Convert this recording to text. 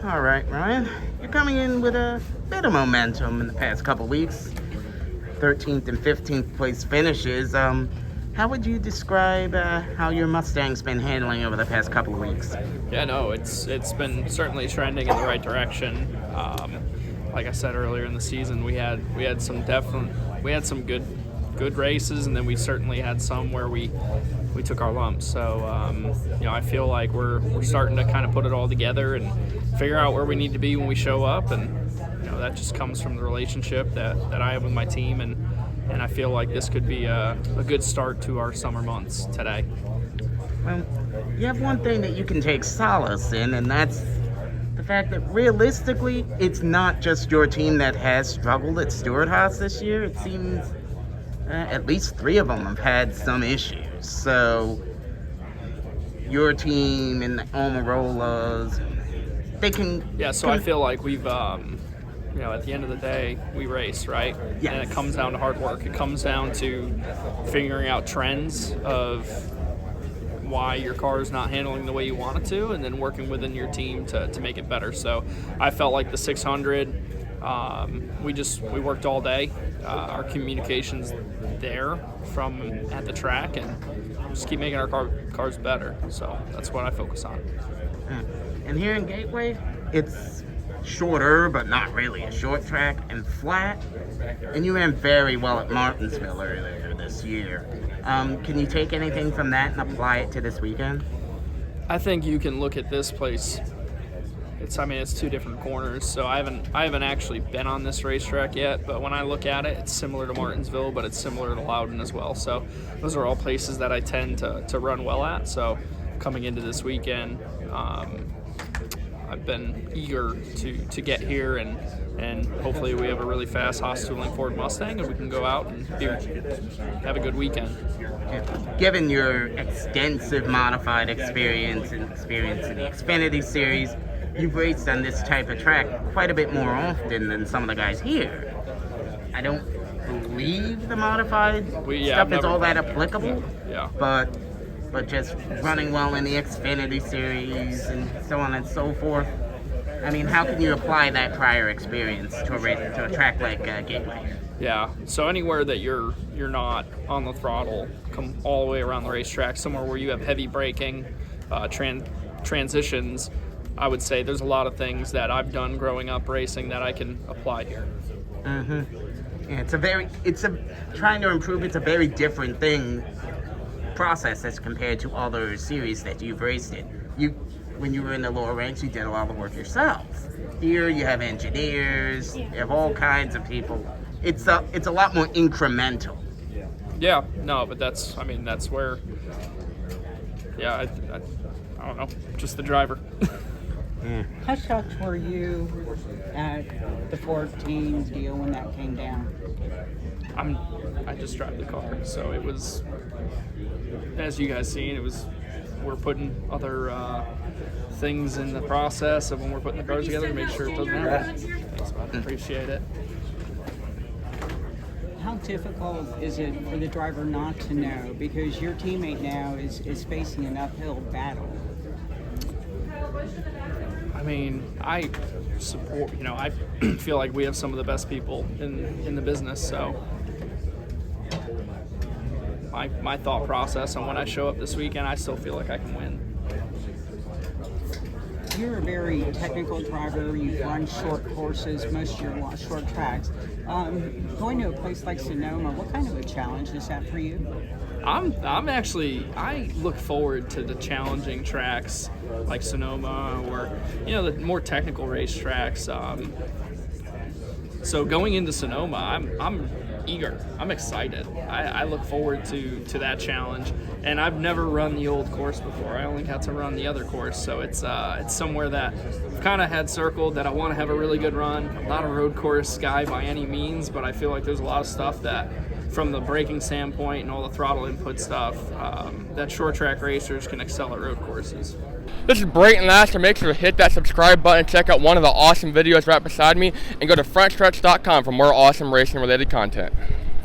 All right, Ryan. You're coming in with a bit of momentum in the past couple weeks. 13th and 15th place finishes. How would you describe how your Mustang's been handling over the past couple of weeks? Yeah, no, it's been certainly trending in the right direction. Like I said earlier in the season, we had some good races, and then we certainly had some where we took our lumps. So I feel like we're starting to kind of put it all together and figure out where we need to be when we show up, and that just comes from the relationship that I have with my team, and I feel like this could be a good start to our summer months today. Well, you have one thing that you can take solace in, and that's the fact that realistically, it's not just your team that has struggled at Stewart-Haas this year. It seems at least 3 of them have had some issues. So your team and the Almirolas, they can... Yeah, so I feel like we've... at the end of the day, we race, right? Yes. And it comes down to hard work. It comes down to figuring out trends of why your car is not handling the way you want it to, and then working within your team to make it better. So I felt like the 600, we worked all day. Our communication's there from at the track, and just keep making our cars better. So that's what I focus on. And here in Gateway, it's shorter, but not really a short track, and flat. And you ran very well at Martinsville earlier this year. Can you take anything from that and apply it to this weekend? I think you can look at this place. It's 2 different corners, so I haven't actually been on this racetrack yet, but when I look at it, it's similar to Martinsville, but it's similar to Loudon as well. So those are all places that I tend to run well at. So coming into this weekend, I've been eager to get here, and hopefully we have a really fast Haas tooling Ford Mustang, and we can go out and have a good weekend. Given your extensive modified experience in the Xfinity Series, you've raced on this type of track quite a bit more often than some of the guys here. I don't believe the modified stuff is all that applicable. Yeah. But just running well in the Xfinity Series and so on and so forth. I mean, how can you apply that prior experience to a track like Gateway? Yeah, so anywhere that you're not on the throttle, come all the way around the racetrack, somewhere where you have heavy braking, transitions, I would say there's a lot of things that I've done growing up racing that I can apply here. Mm-hmm. Yeah, trying to improve, it's a very different process as compared to other series that you've raced in. When you were in the lower ranks, you did a lot of the work yourself. Here you have engineers, you have all kinds of people. It's a lot more incremental. Yeah, no, but that's where, I don't know, just the driver. Yeah. How shocked were you at the 14 deal when that came down? I just drive the car, so it was, as you guys seen, we're putting other things in the process of when we're putting the cars together to make sure it doesn't happen. Thanks, bud. Appreciate it. How difficult is it for the driver not to know, because your teammate now is facing an uphill battle? I support, I feel like we have some of the best people in the business, so my thought process on when I show up this weekend, I still feel like I can win. You're a very technical driver. You've run short courses, most of your short tracks. Going to a place like Sonoma, what kind of a challenge is that for you? I look forward to the challenging tracks like Sonoma or, the more technical racetracks. So going into Sonoma, I'm eager. I'm excited. I look forward to that challenge. And I've never run the old course before. I only got to run the other course. So it's somewhere that I've kind of had circled that I want to have a really good run. I'm not a road course guy by any means, but I feel like there's a lot of stuff that, from the braking standpoint and all the throttle input stuff, that short track racers can excel at road courses. This is Brayton Laster. Make sure to hit that subscribe button, check out one of the awesome videos right beside me, and go to frontstretch.com for more awesome racing related content.